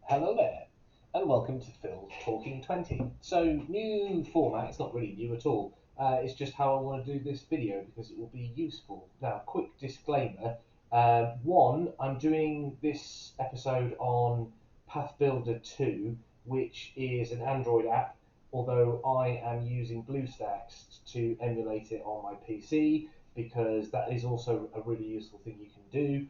Hello there, and welcome to Phil's Talking 20. So, new format, it's not really new at all. It's just how I want to do this video because it will be useful. Now, quick disclaimer. One, I'm doing this episode on Pathbuilder2, which is an Android app, although I am using BlueStacks to emulate it on my PC because that is also a really useful thing you can do.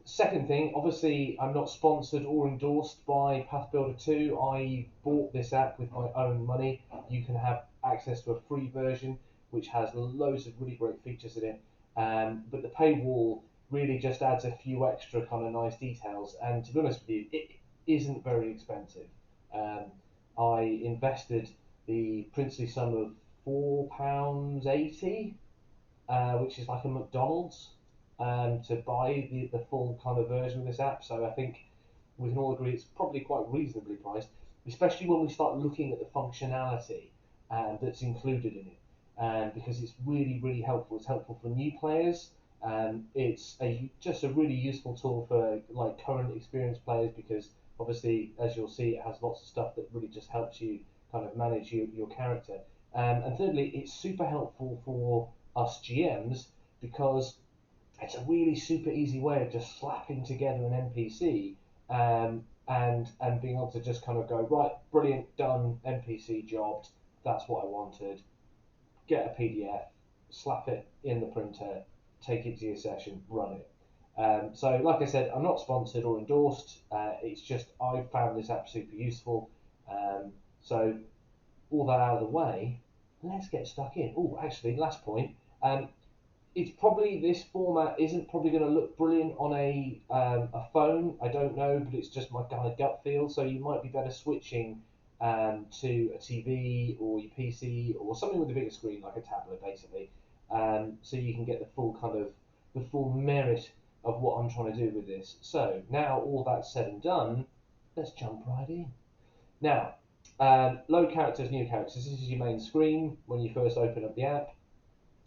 Second thing, obviously, I'm not sponsored or endorsed by Pathbuilder2. I bought this app with my own money. You can have access to a free version, which has loads of really great features in it. But the paywall really just adds a few extra kind of nice details. And to be honest with you, it isn't very expensive. Um, I invested the princely sum of £4.80, which is like a McDonald's, to buy the full kind of version of this app. So I think we can all agree it's probably quite reasonably priced, especially when we start looking at the functionality that's included in it. Because it's really, really helpful. It's helpful for new players. It's just a really useful tool for like current experienced players because obviously, as you'll see, it has lots of stuff that really just helps you kind of manage your character. And thirdly, it's super helpful for us GMs because it's a really super easy way of just slapping together an NPC, and being able to just kind of go, right, brilliant, done, NPC jobbed, that's what I wanted. Get a PDF, slap it in the printer, take it to your session, run it. So, like I said, I'm not sponsored or endorsed. It's just I found this app super useful. So, all that out of the way, let's get stuck in. Oh, actually, last point. It's probably this format isn't probably going to look brilliant on a phone. I don't know, but it's just my kind of gut feel. So you might be better switching to a TV or your PC or something with a bigger screen, like a tablet, basically. So you can get the full kind of the full merit of what I'm trying to do with this. So now all that's said and done, let's jump right in. Now, load characters, new characters. This is your main screen when you first open up the app.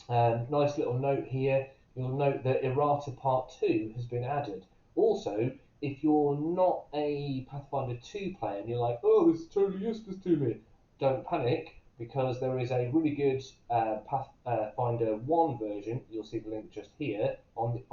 Nice little note here. You'll note that Errata Part 2 has been added. Also, if you're not a Pathfinder 2 player and you're like, oh, this is totally useless to me, don't panic because there is a really good Pathfinder 1 version. You'll see the link just here,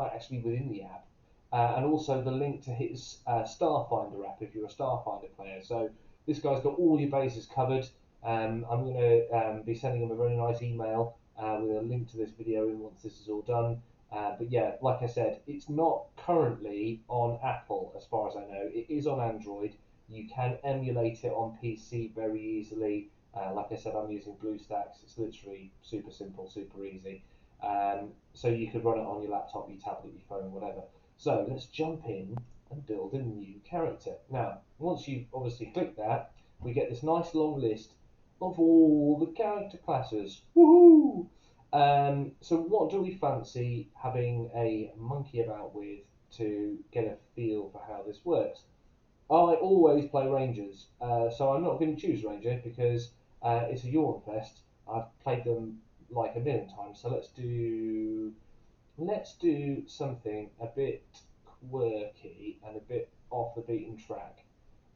actually within the app. And also the link to his Starfinder app if you're a Starfinder player. So this guy's got all your bases covered. I'm going to be sending him a very nice email with a link to this video in once this is all done. But yeah, like I said, it's not currently on Apple as far as I know. It is on Android. You can emulate it on PC very easily. Like I said, I'm using BlueStacks. It's literally super simple, super easy. So you could run it on your laptop, your tablet, your phone, whatever. So let's jump in and build a new character. Now, once you've obviously clicked that, we get this nice long list of all the character classes. Woohoo! So what do we fancy having a monkey about with to get a feel for how this works? I always play Rangers, so I'm not going to choose Ranger because it's a yawn fest. I've played them like a million times, so let's do something a bit quirky and a bit off the beaten track.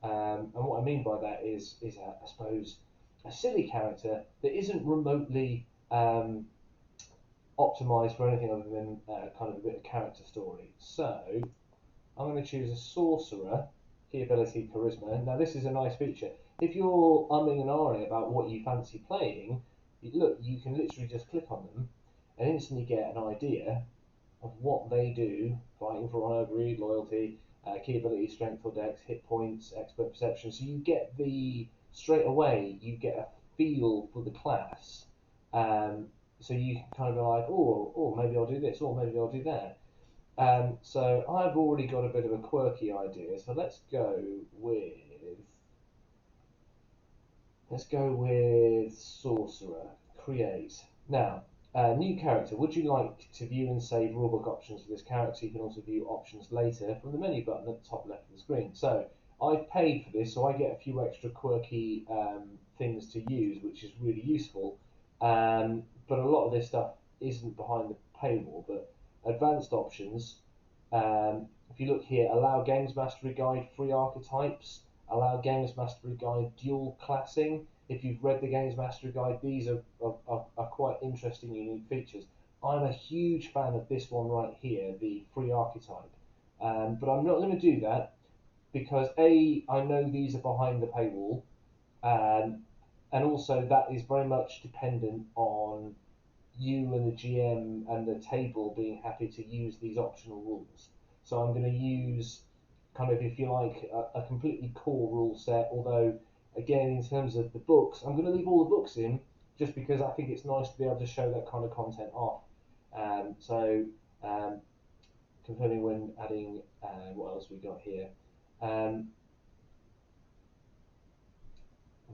And what I mean by that is I suppose, a silly character that isn't remotely optimized for anything other than kind of a bit of character story. So I'm going to choose a sorcerer, key ability charisma. Now this is a nice feature. If you're umming and ahhing about what you fancy playing, look, you can literally just click on them and instantly get an idea of what they do: fighting for honor, greed, loyalty, key ability, strength or dex, hit points, expert perception. So you get straight away you get a feel for the class. So you can kind of go like, oh, maybe I'll do this, or maybe I'll do that. So I've already got a bit of a quirky idea. So let's go with sorcerer. Create. Now, new character. Would you like to view and save rulebook options for this character? You can also view options later from the menu button at the top left of the screen. So I've paid for this, so I get a few extra quirky things to use, which is really useful. But a lot of this stuff isn't behind the paywall. But advanced options. If you look here, allow Games Mastery Guide free archetypes, allow Games Mastery Guide dual classing. If you've read the Games Mastery Guide, these are quite interesting, unique features. I'm a huge fan of this one right here, the free archetype. But I'm not going to do that because A, I know these are behind the paywall, um, and also that is very much dependent on you and the GM and the table being happy to use these optional rules. So I'm going to use kind of, if you like, a completely core rule set, although again in terms of the books, I'm going to leave all the books in just because I think it's nice to be able to show that kind of content off. So confirming when adding, what else we got here?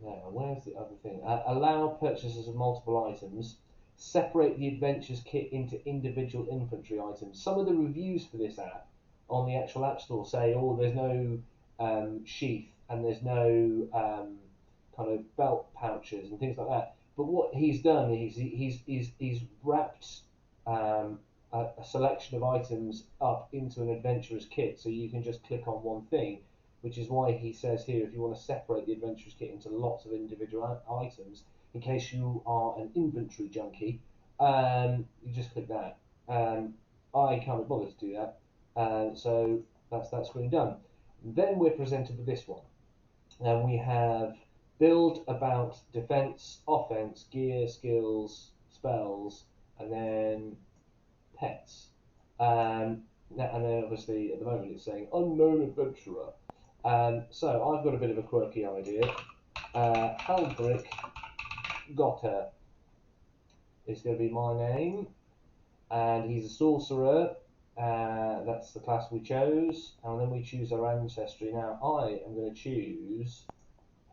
Now, where's the other thing? Allow purchases of multiple items. Separate the Adventures Kit into individual inventory items. Some of the reviews for this app on the actual App Store say, oh, there's no sheath and there's no kind of belt pouches and things like that. But what he's done is he's wrapped a selection of items up into an adventurer's kit, so you can just click on one thing, which is why he says here if you want to separate the adventurer's kit into lots of individual items, in case you are an inventory junkie, you just click that. I can't be bothered to do that, so that's that screen done. Then we're presented with this one, and we have build, about, defense, offense, gear, skills, spells, and then pets. And then obviously at the moment it's saying unknown adventurer. So I've got a bit of a quirky idea. Haldrick Gotter is going to be my name, and he's a sorcerer. That's the class we chose, and then we choose our ancestry. Now I am going to choose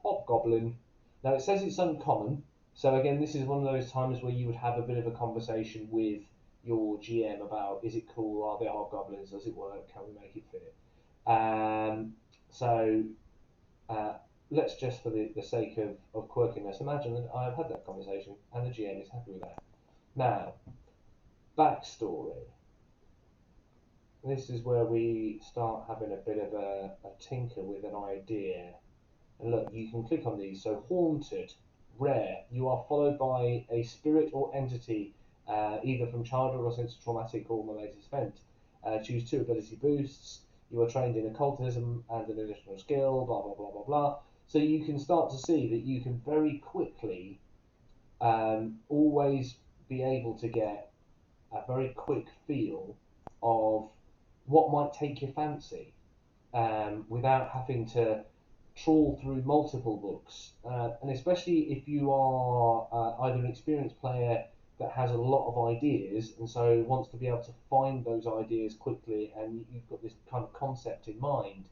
Hobgoblin. Now it says it's uncommon, so again this is one of those times where you would have a bit of a conversation with your GM about, is it cool, are there hobgoblins, does it work, can we make it fit? So let's just, for the sake of quirkiness, imagine that I have had that conversation and the GM is happy with that. Now, backstory. This is where we start having a bit of a tinker with an idea. And look, you can click on these. So haunted, rare. You are followed by a spirit or entity, either from childhood or since a traumatic or related event. Choose 2 ability boosts. You are trained in occultism and an additional skill, blah, blah, blah, blah, blah. So you can start to see that you can very quickly always be able to get a very quick feel of what might take your fancy without having to trawl through multiple books, and especially if you are either an experienced player that has a lot of ideas and so wants to be able to find those ideas quickly, and you've got this kind of concept in mind,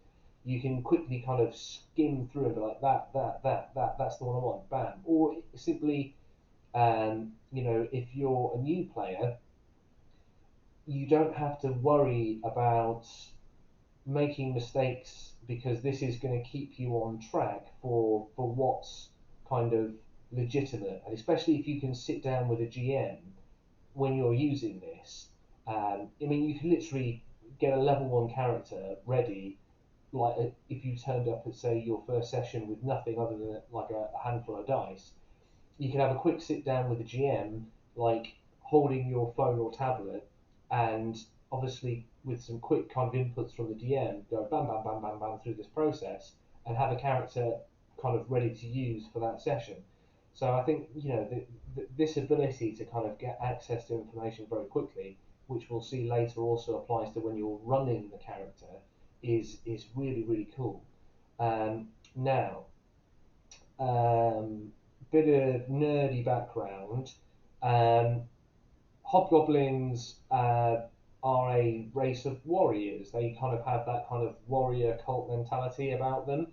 you can quickly kind of skim through and be like, that's the one I want, bam. Or simply, if you're a new player, you don't have to worry about making mistakes, because this is going to keep you on track for what's kind of legitimate, and especially if you can sit down with a GM when you're using this. I mean, you can literally get a level 1 character ready, like if you turned up at, say, your first session with nothing other than like a handful of dice. You can have a quick sit down with the GM, like holding your phone or tablet, and obviously with some quick kind of inputs from the DM, go bam, bam, bam, bam, bam through this process, and have a character kind of ready to use for that session. So I think this ability to kind of get access to information very quickly, which we'll see later also applies to when you're running the character, is really, really cool. Now, bit of nerdy background. Hobgoblins are a race of warriors. They kind of have that kind of warrior cult mentality about them.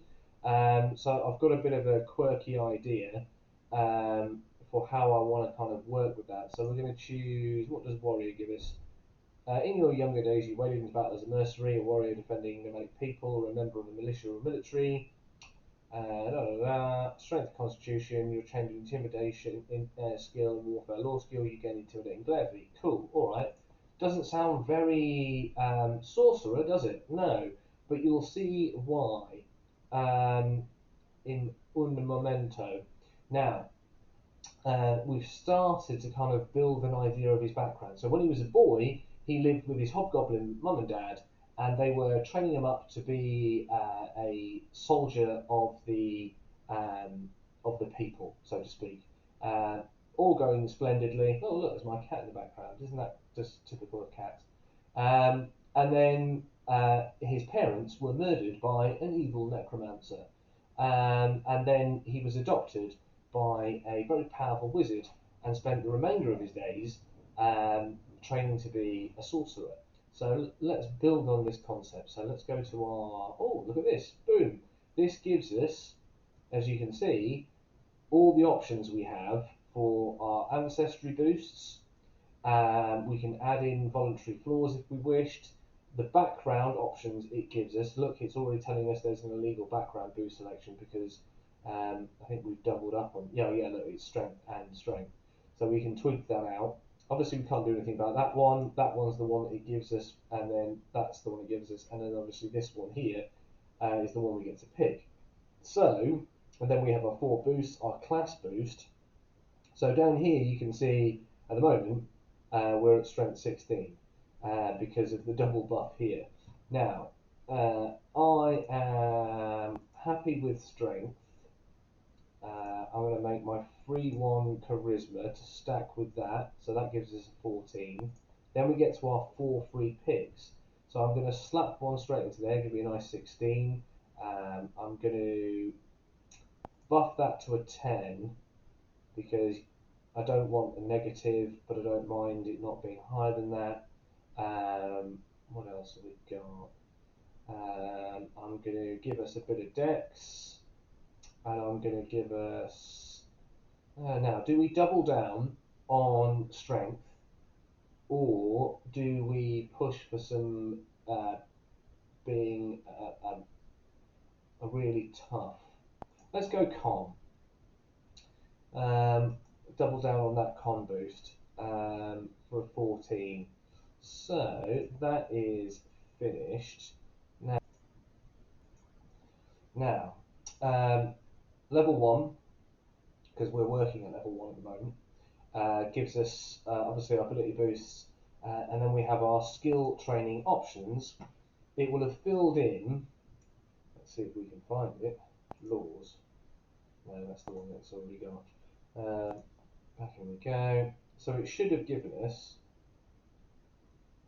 So I've got a bit of a quirky idea for how I want to kind of work with that. So we're going to choose, what does warrior give us? In your younger days, you waded into battle as a mercenary, a warrior defending nomadic people, or a member of a militia or military. Strength, constitution, you're trained in intimidation, skill, and warfare law skill, you gain intimidating gravity. Cool, alright. Doesn't sound very sorcerer, does it? No, but you'll see why in un momento. Now, we've started to kind of build an idea of his background. So when he was a boy, he lived with his hobgoblin mum and dad, and they were training him up to be a soldier of the people, so to speak. All going splendidly. Oh look, there's my cat in the background. Isn't that just typical of cats? And then his parents were murdered by an evil necromancer, and then he was adopted by a very powerful wizard and spent the remainder of his days training to be a sorcerer. So let's build on this concept. So let's go to our, oh, look at this, boom. This gives us, as you can see, all the options we have for our ancestry boosts. We can add in voluntary flaws if we wished. The background options it gives us, look, it's already telling us there's an illegal background boost selection because I think we've doubled up on, yeah, look, it's strength and strength. So we can tweak that out. Obviously we can't do anything about that one. That one's the one that it gives us, and then that's the one it gives us, and then obviously this one here is the one we get to pick. So, and then we have our 4 boosts, our class boost. So down here you can see at the moment we're at strength 16 because of the double buff here. Now, I am happy with strength. I'm going to make my free 1 charisma to stack with that, so that gives us a 14. Then we get to our 4 free picks. So I'm going to slap 1 straight into there, give me a nice 16. I'm going to buff that to a 10 because I don't want a negative, but I don't mind it not being higher than that. What else have we got? I'm going to give us a bit of dex, and I'm going to give us... now, do we double down on strength, or do we push for some being a really tough? Let's go con. Double down on that con boost for a 14. So that is finished. Now, level 1, because we're working at level 1 at the moment, gives us obviously our ability boosts, and then we have our skill training options. It will have filled in, let's see if we can find it, laws. No, that's the one that's already gone. Back in we go. So it should have given us,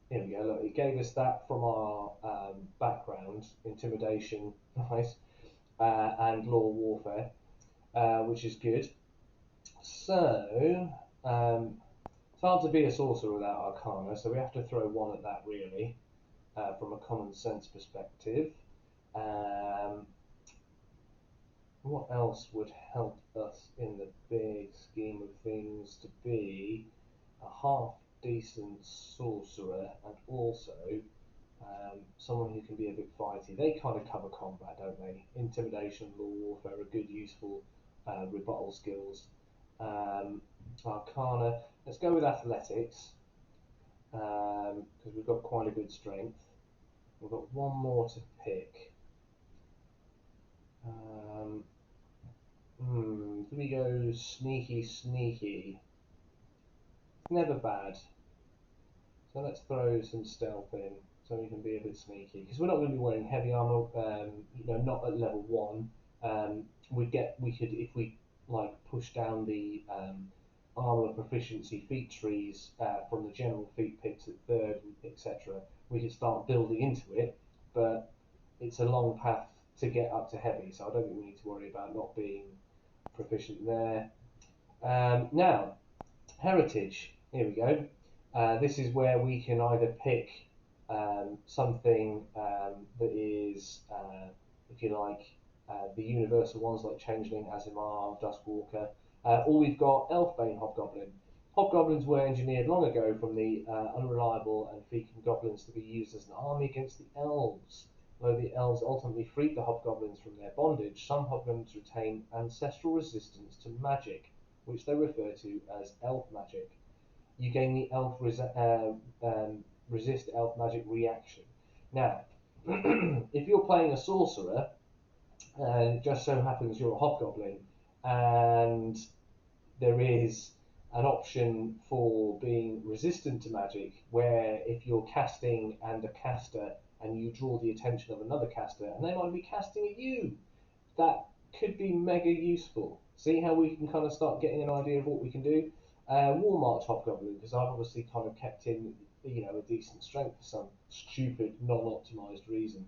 here we go, look, it gave us that from our background, intimidation, nice, and law warfare, which is good. So, it's hard to be a sorcerer without Arcana, so we have to throw 1 at that really, from a common sense perspective. What else would help us in the big scheme of things to be a half decent sorcerer and also someone who can be a bit fighty? They kind of cover combat, don't they? Intimidation and law warfare are good, useful rebuttal skills. Arcana, let's go with athletics because we've got quite a good strength. We've got 1 more to pick. Do we go sneaky? Never bad. So let's throw some stealth in so we can be a bit sneaky. Because we're not going to be wearing heavy armor, not at level 1. We could, if we like push down the armor proficiency feat trees from the general feat picks at 3rd, etc. We could start building into it, but it's a long path to get up to heavy, so I don't think we need to worry about not being proficient there. Now, heritage, here we go. This is where we can either pick something that is, if you like, the universal ones like Changeling, Azimar, Duskwalker, or we've got Elfbane Hobgoblin. Hobgoblins were engineered long ago from the unreliable and fecal goblins to be used as an army against the elves. Though the elves ultimately freed the hobgoblins from their bondage, some hobgoblins retain ancestral resistance to magic, which they refer to as elf magic. you gain the resist elf magic reaction. Now, if you're playing a sorcerer, and it just so happens you're a hobgoblin, and there is an option for being resistant to magic, where if you're casting and a caster and you draw the attention of another caster and they might be casting at you, that could be mega useful. See how we can kind of start getting an idea of what we can do. War March Hobgoblin, because I've obviously kind of kept in, a decent strength for some stupid non-optimized reason.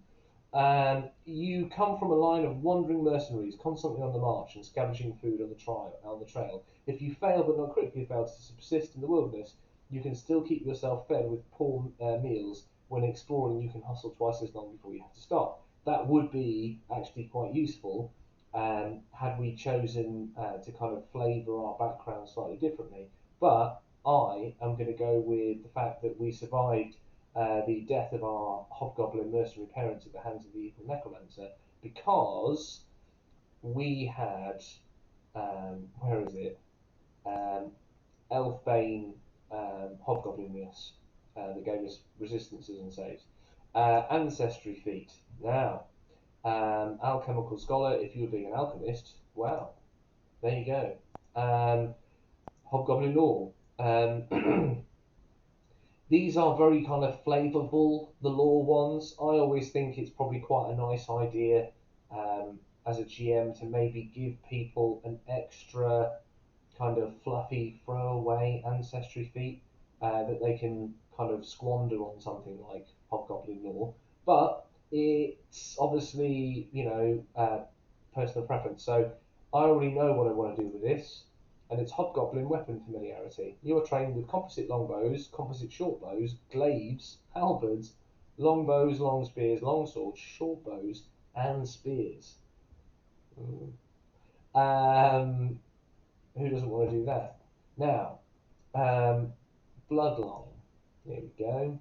You come from a line of wandering mercenaries, constantly on the march and scavenging food on the trail. If you fail but not critically fail to subsist in the wilderness, you can still keep yourself fed with poor meals. When exploring, you can hustle twice as long before you have to stop. That would be actually quite useful, had we chosen to kind of flavour our background slightly differently. But I am going to go with the fact that we survived the death of our hobgoblin mercenary parents at the hands of the evil necromancer, because we had, where is it, Elfbane hobgoblin with us, that gave us resistances and saves. Ancestry feat. Now, alchemical scholar, if you were being an alchemist, wow, there you go. Hobgoblin lore. These are very kind of flavourful, the lore ones. I always think it's probably quite a nice idea, as a GM, to maybe give people an extra kind of fluffy throwaway ancestry feat, that they can kind of squander on something like Hobgoblin lore. But it's obviously, personal preference. So I already know what I want to do with this, and it's Hobgoblin weapon familiarity. You are trained with composite longbows, composite shortbows, glaives, halberds, longbows, long spears, long swords, short bows, and spears. Um, who doesn't want to do that? Now, Bloodline. There we go.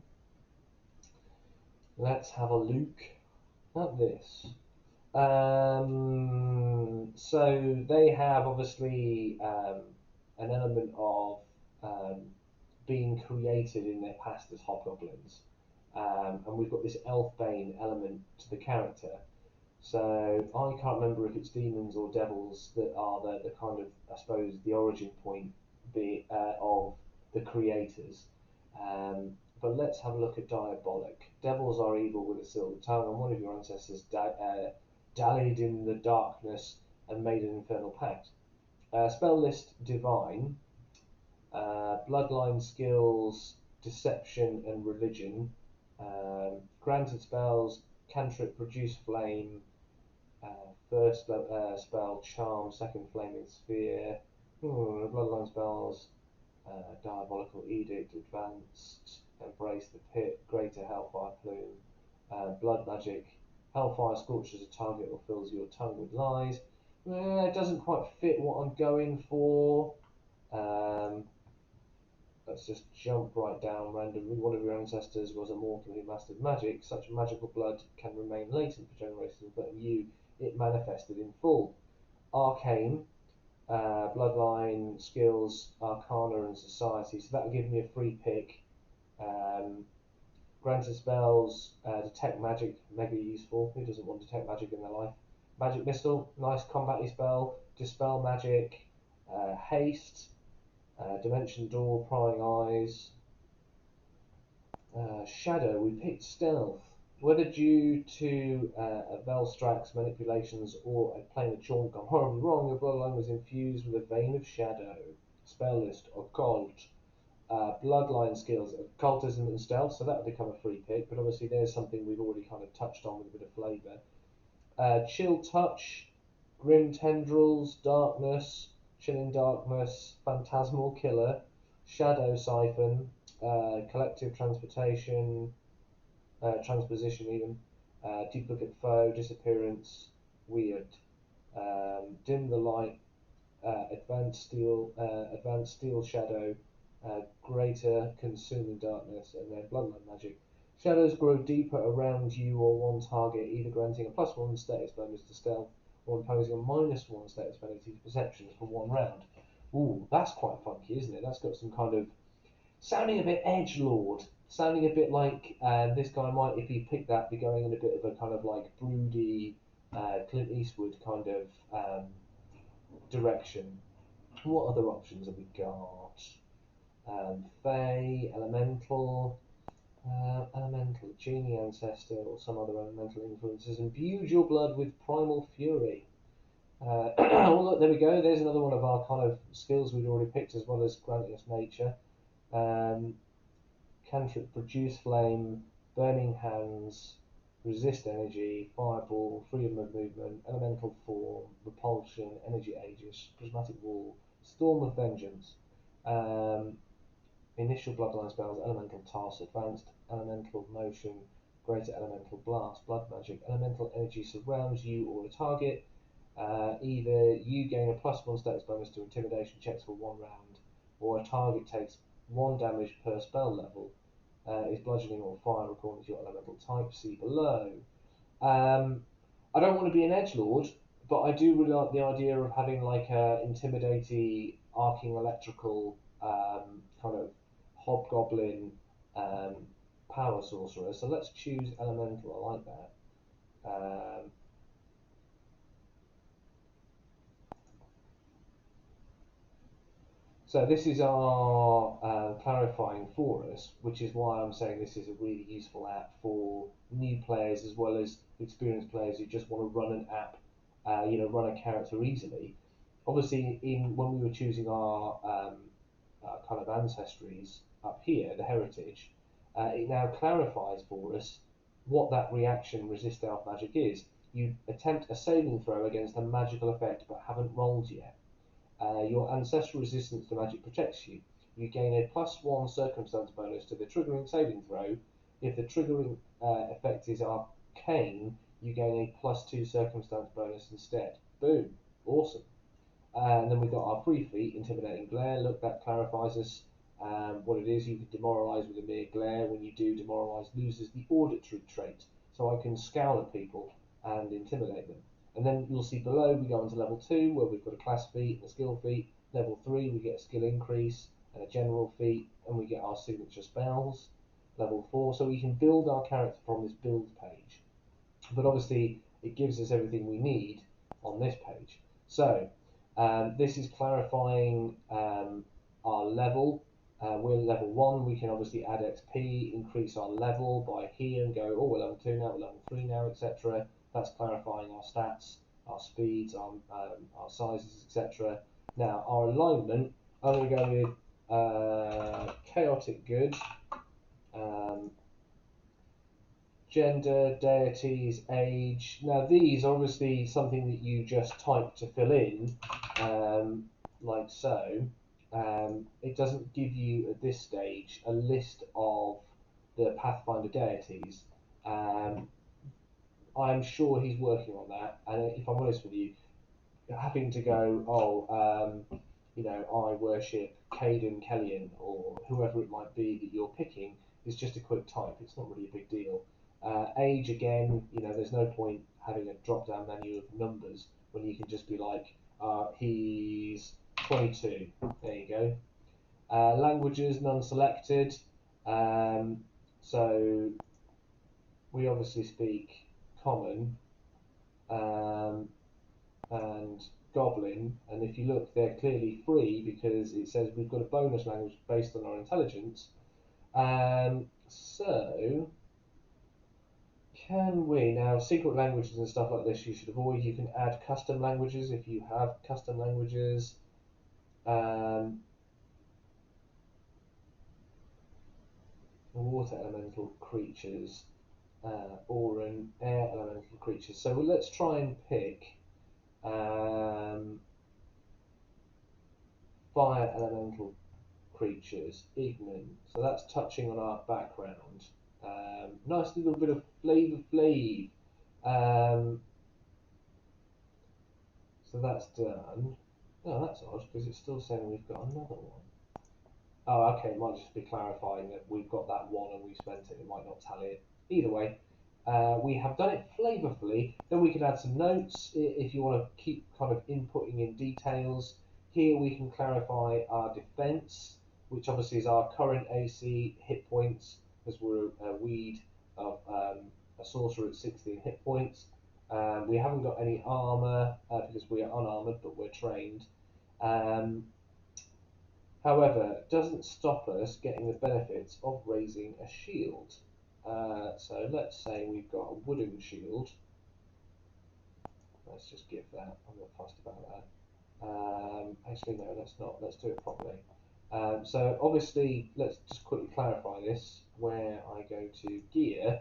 Let's have a look at this. So they have obviously, an element of, um, being created in their past as hobgoblins, and we've got this elfbane element to the character. So I can't remember if it's demons or devils that are the kind of, I suppose, the origin point of the creators. But let's have a look at Diabolic. Devils are evil with a silver tongue, and one of your ancestors dallied in the darkness and made an infernal pact. Spell list Divine. Bloodline skills Deception and Religion. Granted spells Cantrip Produce Flame. First spell Charm, second Flaming Sphere. Bloodline spells Diabolical Edict, Advanced, Embrace the Pit, Greater Hellfire Plume, Blood Magic, Hellfire scorches a target or fills your tongue with lies. It doesn't quite fit what I'm going for. Let's just jump right down randomly. One of your ancestors was a mortal who mastered magic. Such magical blood can remain latent for generations, but in you, it manifested in full. Arcane, Bloodline, Skills, Arcana, and Society. So that'll give me a free pick. Granted spells, Detect Magic, mega useful. Who doesn't want Detect Magic in their life? Magic Missile, nice combat spell. Dispel Magic, Haste, Dimension Door, Prying Eyes. Shadow, we picked Stealth. Whether due to Velstrax's manipulations or a plane of chalk gone horribly wrong, your bloodline was infused with a vein of shadow. Spell list, Occult. Bloodline skills, Occultism and Stealth, so that would become a free pick, but obviously there's something we've already kind of touched on with a bit of flavour. Chill Touch, Grim Tendrils, Darkness, Chilling Darkness, Phantasmal Killer, Shadow Siphon, Collective Transportation, Transposition even, Duplicate Foe, Disappearance, Weird, Dim the Light, Advanced Steel Shadow, Greater Consuming Darkness, and then Bloodline Magic. Shadows grow deeper around you or one target, either granting a +1 status bonus to stealth or imposing a -1 status penalty to perception for 1 round. Ooh, that's quite funky, isn't it? That's got some kind of sounding a bit edgelord, sounding a bit like this guy might, if he picked that, be going in a bit of a kind of like broody Clint Eastwood kind of direction. What other options have we got? Fey, Elemental, Elemental, Genie Ancestor, or some other elemental influences. Imbued your blood with Primal Fury. Oh, look, there we go. There's another one of our kind of skills we'd already picked, as well as granting us nature. Cantrip, Produce Flame, Burning Hands, Resist Energy, Fireball, Freedom of Movement, Elemental Form, Repulsion, Energy Aegis, Prismatic Wall, Storm of Vengeance. Initial Bloodline spells, Elemental Toss, Advanced Elemental Motion, Greater Elemental Blast, Blood Magic, Elemental Energy surrounds you or a target. Either you gain a +1 status bonus to intimidation checks for 1 round, or a target takes 1 damage per spell level, is bludgeoning or fire according to your elemental type, see below. I don't want to be an edgelord, but I do really like the idea of having like a intimidating, arcing electrical kind of hobgoblin power sorcerer. So let's choose elemental. I like that. So this is our clarifying for us, which is why I'm saying this is a really useful app for new players as well as experienced players who just want to run an app, run a character easily. Obviously, when we were choosing our kind of ancestries up here, the heritage, it now clarifies for us what that reaction resist elf magic is. You attempt a saving throw against a magical effect but haven't rolled yet. Your ancestral resistance to magic protects you. You gain a +1 circumstance bonus to the triggering saving throw. If the triggering effect is arcane, you gain a +2 circumstance bonus instead. Boom. Awesome. And then we've got our free feat, Intimidating Glare. Look, that clarifies us what it is. You can demoralise with a mere glare. When you do, demoralise loses the auditory trait. So I can scowl at people and intimidate them. And then you'll see below we go on to level 2 where we've got a class feat and a skill feat. Level 3 we get a skill increase and a general feat, and we get our signature spells. Level 4, so we can build our character from this build page. But obviously it gives us everything we need on this page. So this is clarifying our level. We're level 1, we can obviously add XP, increase our level by here and go, oh, we're level 2 now, we're level 3 now, etc. That's clarifying our stats, our speeds, our sizes, etc. Now, our alignment, I'm going to go with Chaotic Good, gender, deities, age. Now, these are obviously something that you just type to fill in, like so. It doesn't give you, at this stage, a list of the Pathfinder deities. I'm sure he's working on that, and if I'm honest with you, having to go, I worship Caden Kellyan or whoever it might be that you're picking, is just a quick type. It's not really a big deal. Age, again, there's no point having a drop-down menu of numbers when you can just be like, he's 22. There you go. Languages, none selected. So we obviously speak Common and Goblin, and if you look, they're clearly free because it says we've got a bonus language based on our intelligence. So can we now, secret languages and stuff like this you should avoid. You can add custom languages if you have custom languages. Water elemental creatures, or an air elemental creatures. So let's try and pick fire elemental creatures, ignorant. So that's touching on our background. Nice little bit of flavor. So that's done. Oh, that's odd because it's still saying we've got another one. Oh, okay, it might just be clarifying that we've got that one and we spent it. It might not tally it. Either way, we have done it flavorfully. Then we can add some notes if you want to keep kind of inputting in details. Here we can clarify our defense. which obviously is our current AC hit points, because we're a weed of a sorcerer at 16 hit points. We haven't got any armor because we are unarmored, but we're trained. However, it doesn't stop us getting the benefits of raising a shield. So let's say we've got a wooden shield. Let's just give that. I'm not fussed about that. Actually, no, let's not. Let's do it properly. So obviously, let's just quickly clarify this. Where I go to gear,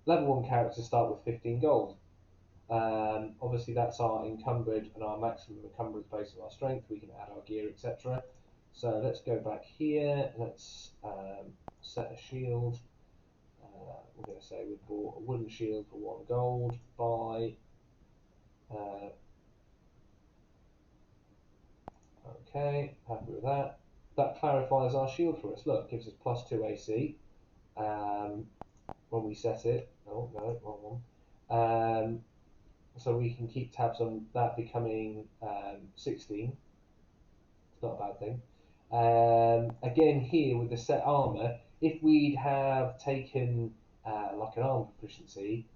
level 1 characters start with 15 gold. Obviously, that's our encumbered and our maximum encumbrance based on our strength. We can add our gear, etc. So let's go back here. Let's set a shield. We're going to say we bought a wooden shield for 1 gold. Buy. Okay, happy with that. That clarifies our shield for us. Look, gives us +2 AC when we set it. Oh no, wrong one. So we can keep tabs on that becoming 16. It's not a bad thing. Again, here with the set armor, if we'd have taken like an armor proficiency,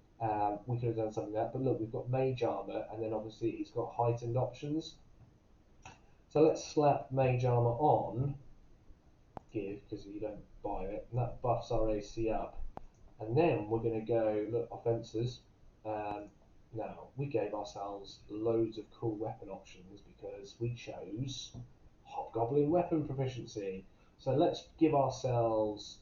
we could have done something like that. But look, we've got mage armor, and then obviously it's got heightened options. So let's slap mage armor on, give, because you don't buy it, and that buffs our AC up. And then we're going to go, look, offences. Now, we gave ourselves loads of cool weapon options because we chose Hobgoblin weapon proficiency. So let's give ourselves,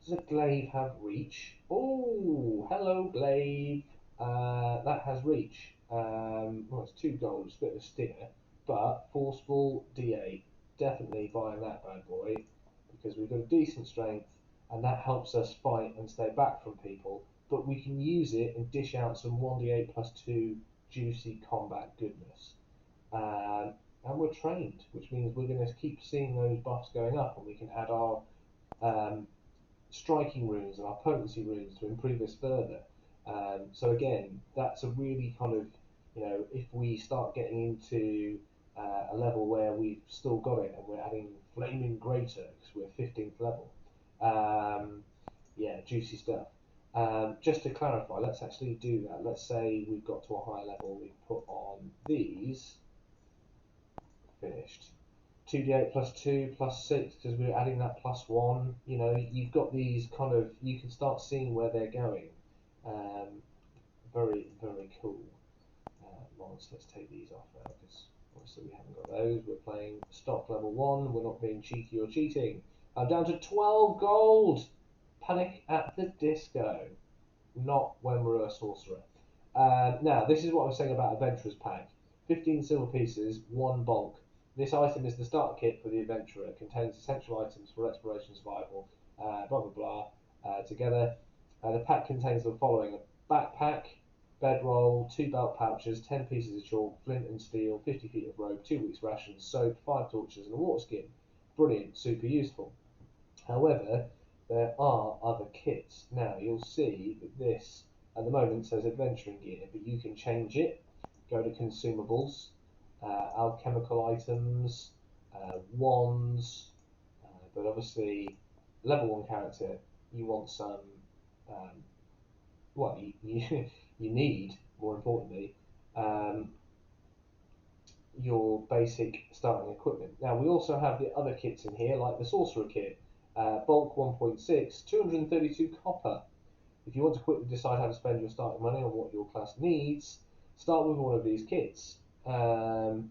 does a glaive have reach? Oh, hello glaive. That has reach. Well, it's 2 gold, it's a bit of a stinger, but forceful D8. Definitely buying that bad boy because we've got a decent strength and that helps us fight and stay back from people. But we can use it and dish out some 1d8 +2 juicy combat goodness. And we're trained, which means we're going to keep seeing those buffs going up, and we can add our striking runes and our potency runes to improve us further. So again, that's a really kind of, if we start getting into a level where we've still got it and we're adding Flaming Greater because we're 15th level. Yeah, juicy stuff. Just to clarify, let's actually do that. Let's say we've got to a higher level, we put on these, finished. 2d8 +2 +6 because we're adding that +1. You've got these kind of, you can start seeing where they're going. Very, very cool. Let's take these off now because obviously we haven't got those. We're playing stock level 1. We're not being cheeky or cheating. I'm down to 12 gold. Panic at the Disco. Not when we're a sorcerer. Now, this is what I was saying about Adventurer's Pack. 15 silver pieces, 1 bulk. This item is the starter kit for the Adventurer. It contains essential items for exploration survival, blah blah blah, together. The pack contains the following: a backpack, bedroll, 2 belt pouches, 10 pieces of chalk, flint and steel, 50 feet of rope, 2 weeks rations, soap, 5 torches and a water skin. Brilliant, super useful. However, there are other kits. Now, you'll see that this, at the moment, says adventuring gear, but you can change it. Go to consumables, alchemical items, wands, but obviously, level 1 character, you want some, well, you need, more importantly, your basic starting equipment. Now, we also have the other kits in here, like the Sorcerer kit, bulk 1.6, 232 copper. If you want to quickly decide how to spend your starting money on what your class needs, start with one of these kits. Note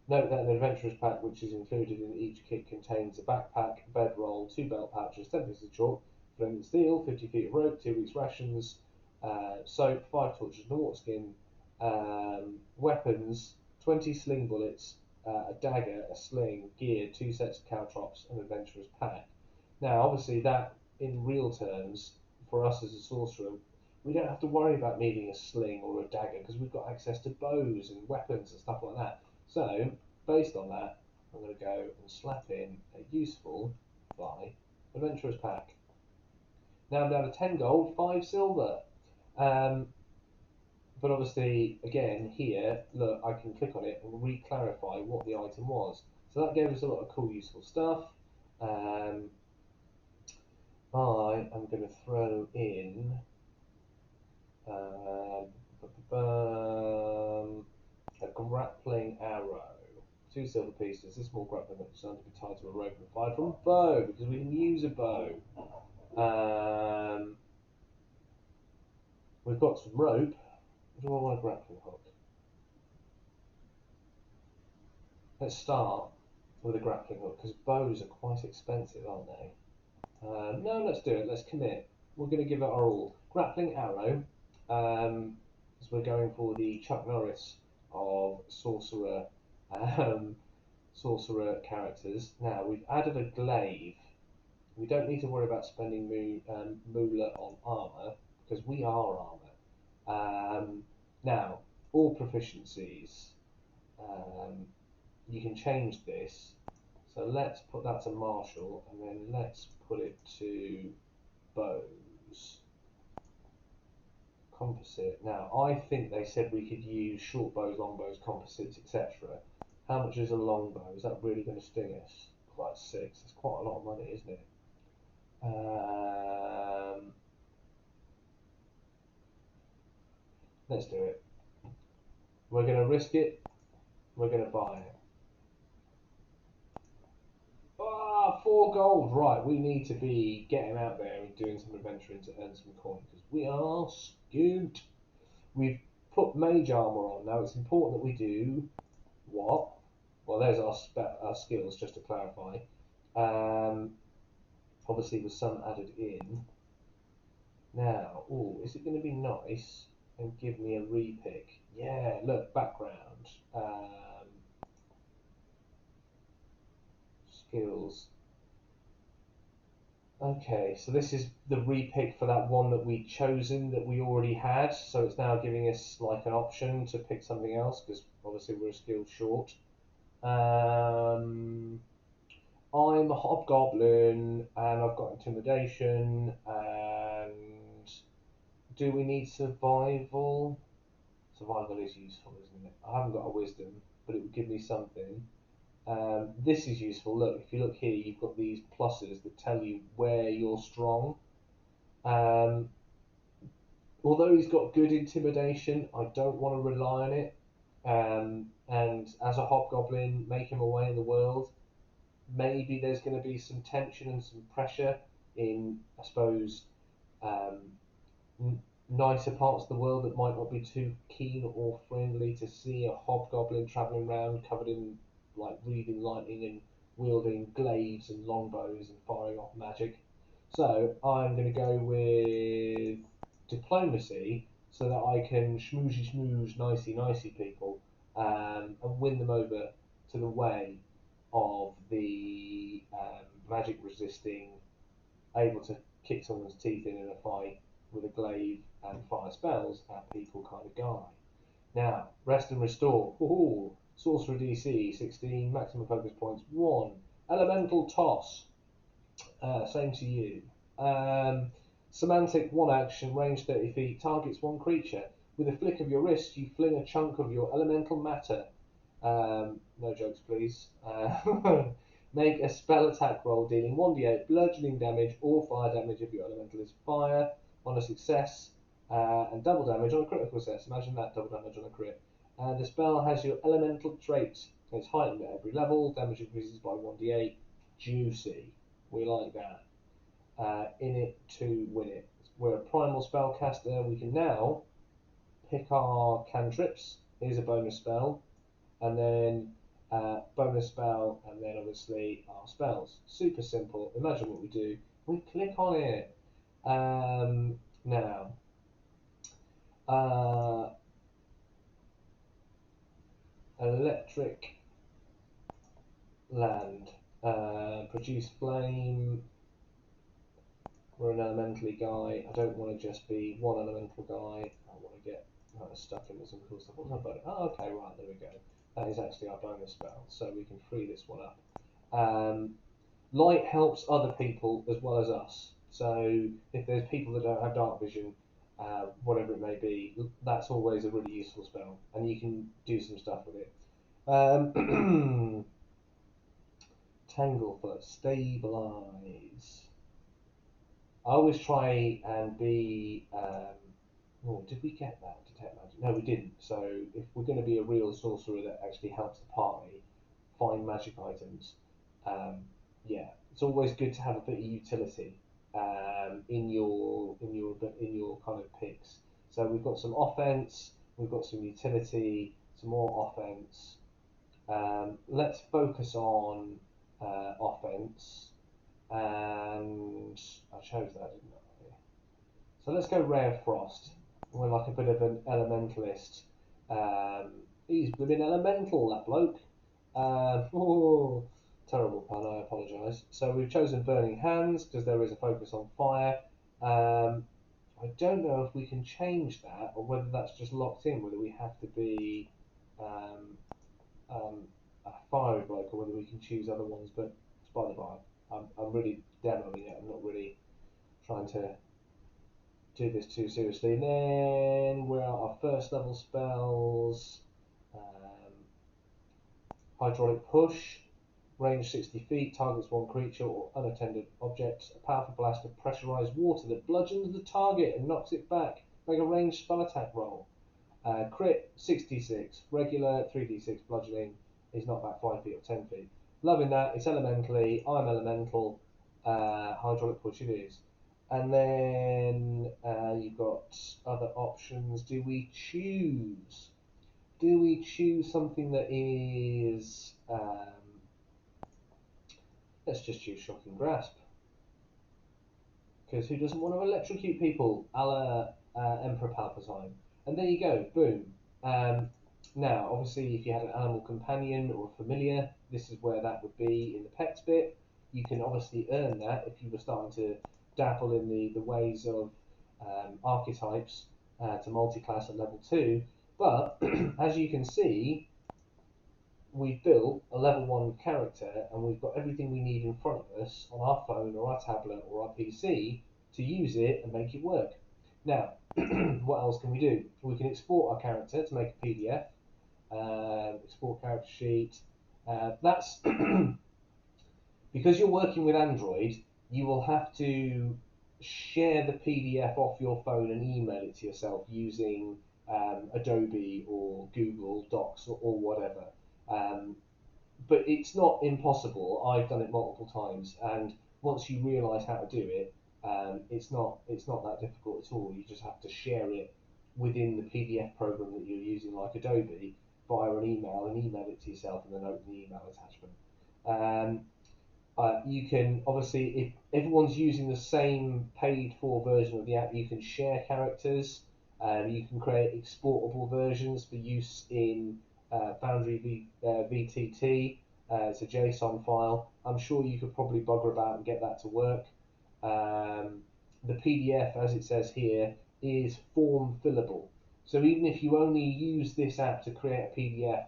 that an Adventurer's Pack, which is included in each kit, contains a backpack, bedroll, 2 belt pouches, 10 pieces of chalk, flint and steel, 50 feet of rope, 2 weeks rations, soap, 5 torches and a water skin, weapons, 20 sling bullets, a dagger, a sling, gear, 2 sets of caltrops, and Adventurer's Pack. Now, obviously, that in real terms, for us as a sorcerer, we don't have to worry about needing a sling or a dagger because we've got access to bows and weapons and stuff like that. So, based on that, I'm going to go and slap in a useful buy Adventurer's Pack. Now I'm down to 10 gold, 5 silver. But obviously, again, here, look, I can click on it and re-clarify what the item was. So that gave us a lot of cool, useful stuff. I am going to throw in a grappling arrow. 2 silver pieces. This small grappling hook is designed to be tied to a rope and fired from a bow, because we can use a bow. We've got some rope. Do I want a grappling hook? Let's start with a grappling hook, because bows are quite expensive, aren't they? No, let's do it. Let's commit. We're going to give it our all. Grappling arrow, as we're going for the Chuck Norris of sorcerer characters. Now we've added a glaive. We don't need to worry about spending moolah on armor because we are armor. Now all proficiencies. You can change this. So let's put that to martial, and then let's put it to bows. Composite. Now, I think they said we could use short bows, long bows, composites, etc. How much is a long bow? Is that really going to sting us? Quite 6. That's quite a lot of money, isn't it? Let's do it. We're going to risk it. We're going to buy it. 4 gold. Right, we need to be getting out there and doing some adventuring to earn some coin because we are skewed. We've put mage armor on. Now it's important that we do what? Well, there's our skills, just to clarify. Obviously, with some added in. Now, is it going to be nice and give me a repick? Yeah, look, background. Skills. Okay, so this is the repick for that one that we'd chosen that we already had. So it's now giving us like an option to pick something else because obviously we're a skill short. I'm a hobgoblin and I've got intimidation. And do we need survival? Survival is useful, isn't it? I haven't got a wisdom, but it would give me something. This is useful. Look, if you look here, you've got these pluses that tell you where you're strong. Although he's got good intimidation, I don't want to rely on it. And as a hobgoblin, making my way in the world, maybe there's going to be some tension and some pressure in, I suppose, nicer parts of the world that might not be too keen or friendly to see a hobgoblin travelling around covered in like breathing lightning and wielding glaives and longbows and firing off magic. So I'm going to go with diplomacy so that I can schmoozy nicey people and win them over to the way of the magic resisting, able to kick someone's teeth in a fight with a glaive and fire spells at people kind of guy. Now, rest and restore. Ooh, sorcerer DC 16, maximum focus points 1. Elemental toss. Same to you. Semantic 1 action, range 30 feet, targets 1 creature. With a flick of your wrist, you fling a chunk of your elemental matter. No jokes, please. Make a spell attack roll dealing 1d8 bludgeoning damage or fire damage if your elemental is fire on a success, and double damage on a critical success. Imagine that, double damage on a crit. And the spell has your elemental trait. It's heightened at every level. Damage increases by 1d8. Juicy. We like that. In it to win it. We're a primal spellcaster. We can now pick our cantrips. Here's a bonus spell. And then bonus spell, and then obviously our spells. Super simple. Imagine what we do. We click on it. Now, electric land. Produce flame. We're an elementally guy. I don't want to just be one elemental guy. I want to get stuck into some cool stuff. What's our bonus? Oh, okay, right, there we go. That is actually our bonus spell, so we can free this one up. Light helps other people as well as us. So if there's people that don't have dark vision, whatever it may be, that's always a really useful spell, and you can do some stuff with it. Tanglefoot, stabilize. I always try and be. Oh, did we get that? Detect magic? No, we didn't. So if we're going to be a real sorcerer that actually helps the party find magic items, yeah, it's always good to have a bit of utility in your kind of picks. So we've got some offense, we've got some utility, some more offense. Let's focus on offense, and I chose that, didn't I? So let's go Ray of Frost. We're like a bit of an elementalist. He's been elemental, that bloke. Oh, terrible pun, I apologise. So we've chosen Burning Hands because there is a focus on fire. I don't know if we can change that or whether that's just locked in, whether we have to be um, a fiery bloke or whether we can choose other ones, but it's by the by. I'm really demoing it, I'm not really trying to do this too seriously. And then we're at our first level spells. Hydraulic Push, range 60 feet, targets one creature or unattended objects. A powerful blast of pressurized water that bludgeons the target and knocks it back. Make a ranged spell attack roll. Crit 66, regular 3d6 bludgeoning is knocked back 5 feet or 10 feet. Loving that. It's elementally. I'm elemental. Hydraulic Push it is. And then you've got other options. Do we choose something that is let's just choose Shocking Grasp, because who doesn't want to electrocute people a la Emperor Palpatine? And there you go, boom. Now, obviously, if you had an animal companion or a familiar, this is where that would be in the pets bit. You can obviously earn that if you were starting to dabble in the ways of archetypes to multi-class at level 2. But as you can see, we've built a level 1 character and we've got everything we need in front of us on our phone or our tablet or our PC to use it and make it work. Now, what else can we do? We can export our character to make a PDF, export character sheet. That's because you're working with Android, you will have to share the PDF off your phone and email it to yourself using Adobe or Google Docs or whatever. But it's not impossible. I've done it multiple times, and once you realise how to do it, it's not that difficult at all. You just have to share it within the PDF program that you're using, like Adobe, via an email, and email it to yourself, and then open the email attachment. You can obviously, if everyone's using the same paid for version of the app, you can share characters. You can create exportable versions for use in Foundry VTT. It's a JSON file. I'm sure you could probably bugger about and get that to work. The PDF, as it says here, is form fillable. So even if you only use this app to create a PDF,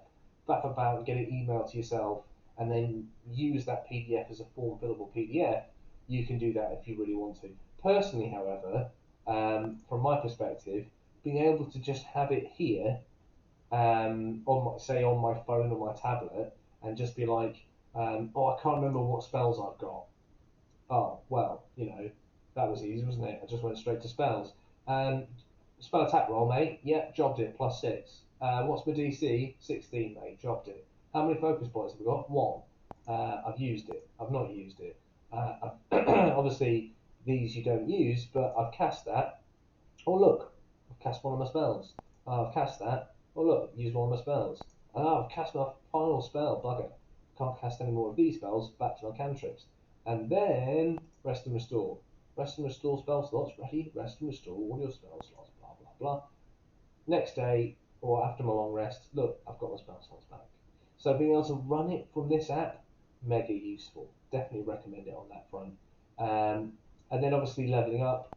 faff about and get it emailed to yourself, and then use that PDF as a form fillable PDF, you can do that if you really want to. Personally, however, from my perspective, being able to just have it here, on my phone or my tablet, and just be like, oh, I can't remember what spells I've got. Oh, well, that was easy, wasn't it? I just went straight to spells. Spell attack roll, mate. Yeah, jobbed it, +6. What's my DC? 16, mate. Jobbed it. How many focus points have we got? 1. I've used it. I've not used it. Obviously, these you don't use, but I've cast that. Oh, look. I've cast one of my spells. I've cast that. Oh, look. Used one of my spells. I've cast my final spell. Bugger. Can't cast any more of these spells. Back to my cantrips. And then rest and restore. Rest and restore spell slots. Ready? Rest and restore all your spell slots. Blah, blah, blah. Next day, or after my long rest, look, I've got my spell slots back. So being able to run it from this app, mega useful. Definitely recommend it on that front. And then obviously leveling up,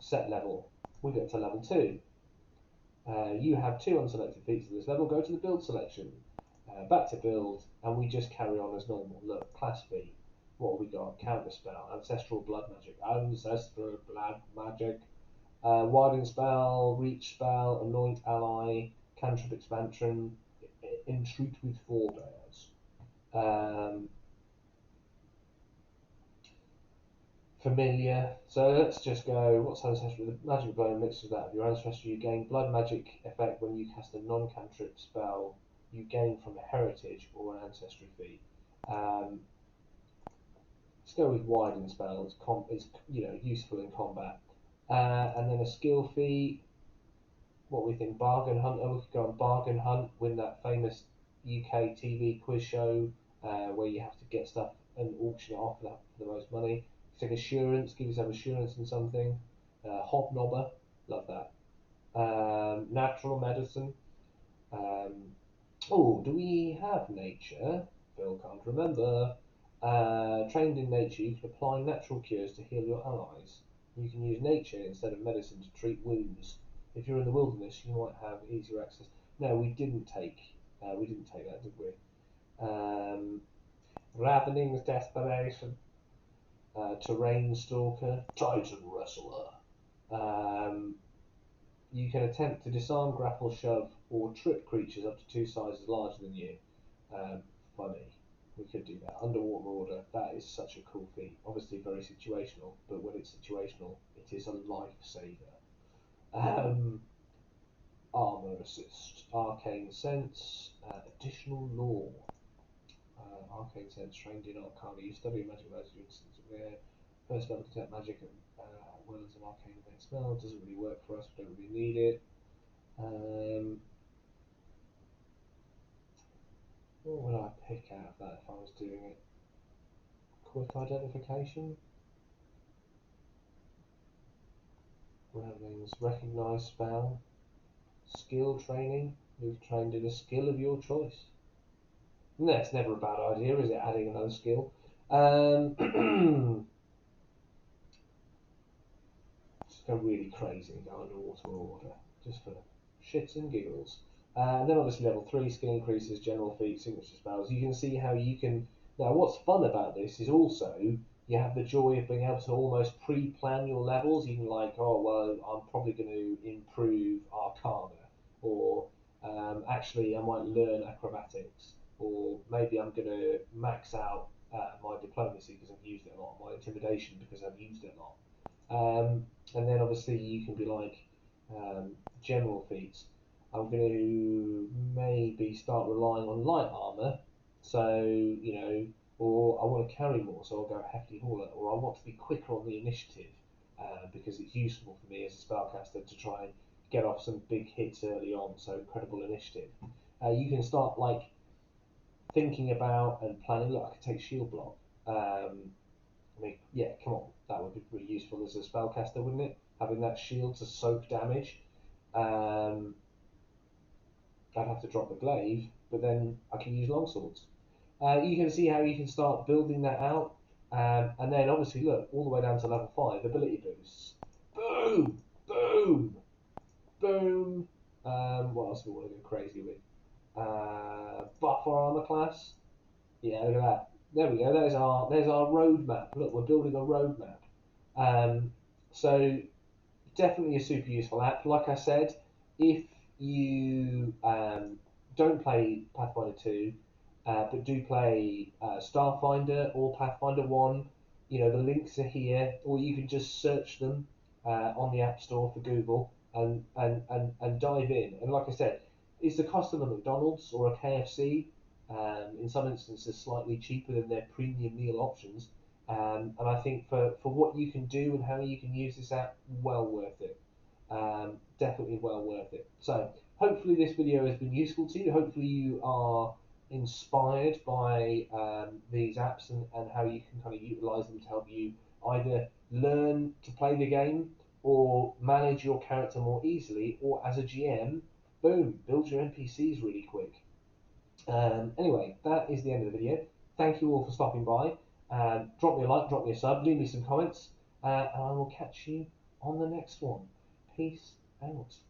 set level. We get to level 2. You have 2 unselected feats at this level. Go to the build selection. Back to build, and we just carry on as normal. Look, class feat. What have we got? Counter spell, ancestral blood magic, ancestral blood magic, widen spell, reach spell, anoint ally, cantrip expansion, entreat with forebears. Familiar. So let's just go. What's ancestry? The magic bone mixes that of your ancestry. You gain blood magic effect when you cast a non-cantrip spell you gain from a heritage or an ancestry feat. Let's go with widen spell. It's useful in combat. And then a skill feat. What we think? Bargain hunter. We could go on bargain hunt. Win that famous UK TV quiz show where you have to get stuff and auction it off for the most money. Take assurance, give yourself assurance in something. Hobnobber, love that. Natural medicine. Um, do we have nature? Phil can't remember. Trained in nature, you can apply natural cures to heal your allies. You can use nature instead of medicine to treat wounds. If you're in the wilderness, you might have easier access. No, we didn't take that, did we? Ravening's desperation. Terrain stalker, Titan wrestler. Um, you can attempt to disarm, grapple, shove, or trip creatures up to 2 sizes larger than you. Funny. We could do that. Underwater order, that is such a cool feat. Obviously very situational, but when it's situational, it is a lifesaver. Armor assist, arcane sense, additional law. Arcane sense, trained in arcana. You study magic as your instance of rare. First level detect magic and well as an arcane event spell. Doesn't really work for us, we don't really need it. What would I pick out of that if I was doing it? Quick identification? Ravenings, recognise spell. Skill training. You've trained in a skill of your choice. No, it's never a bad idea, is it? Adding another skill. Just go really crazy and go underwater order, just for shits and giggles. And then obviously level 3 skill increases, general feat, signature spells. You can see how you can. Now, what's fun about this is also you have the joy of being able to almost pre-plan your levels. You can I'm probably going to improve Arcana, or actually I might learn acrobatics, or maybe I'm going to max out my diplomacy because I've used it a lot, my intimidation because I've used it a lot. And then obviously you can be like general feats. I'm going to maybe start relying on light armor, so or I want to carry more, so I'll go hefty hauler, or I want to be quicker on the initiative because it's useful for me as a spellcaster to try and get off some big hits early on, so incredible initiative. You can start like thinking about and planning. Look, I could take shield block. Yeah, come on, that would be pretty useful as a spellcaster, wouldn't it? Having that shield to soak damage. I'd have to drop the glaive, but then I can use longswords. You can see how you can start building that out, and then obviously look all the way down to level 5 ability boosts. Boom, boom, boom. What else do we want to go crazy with? Buff our armor class. Yeah, look at that. There we go. There's our roadmap. Look, we're building a roadmap. So definitely a super useful app. Like I said, if you don't play Pathfinder 2, but do play Starfinder or Pathfinder 1, the links are here, or you can just search them on the App Store for Google and dive in. And like I said, it's the cost of a McDonald's or a KFC. In some instances, slightly cheaper than their premium meal options. And I think for what you can do and how you can use this app, well worth it. Definitely well worth it. So hopefully this video has been useful to you. Hopefully you are inspired by these apps and how you can kind of utilize them to help you either learn to play the game or manage your character more easily, or as a GM, boom, build your NPCs really quick. Anyway, that is the end of the video. Thank you all for stopping by. Drop me a like, drop me a sub, leave me some comments, and I will catch you on the next one. Peace out.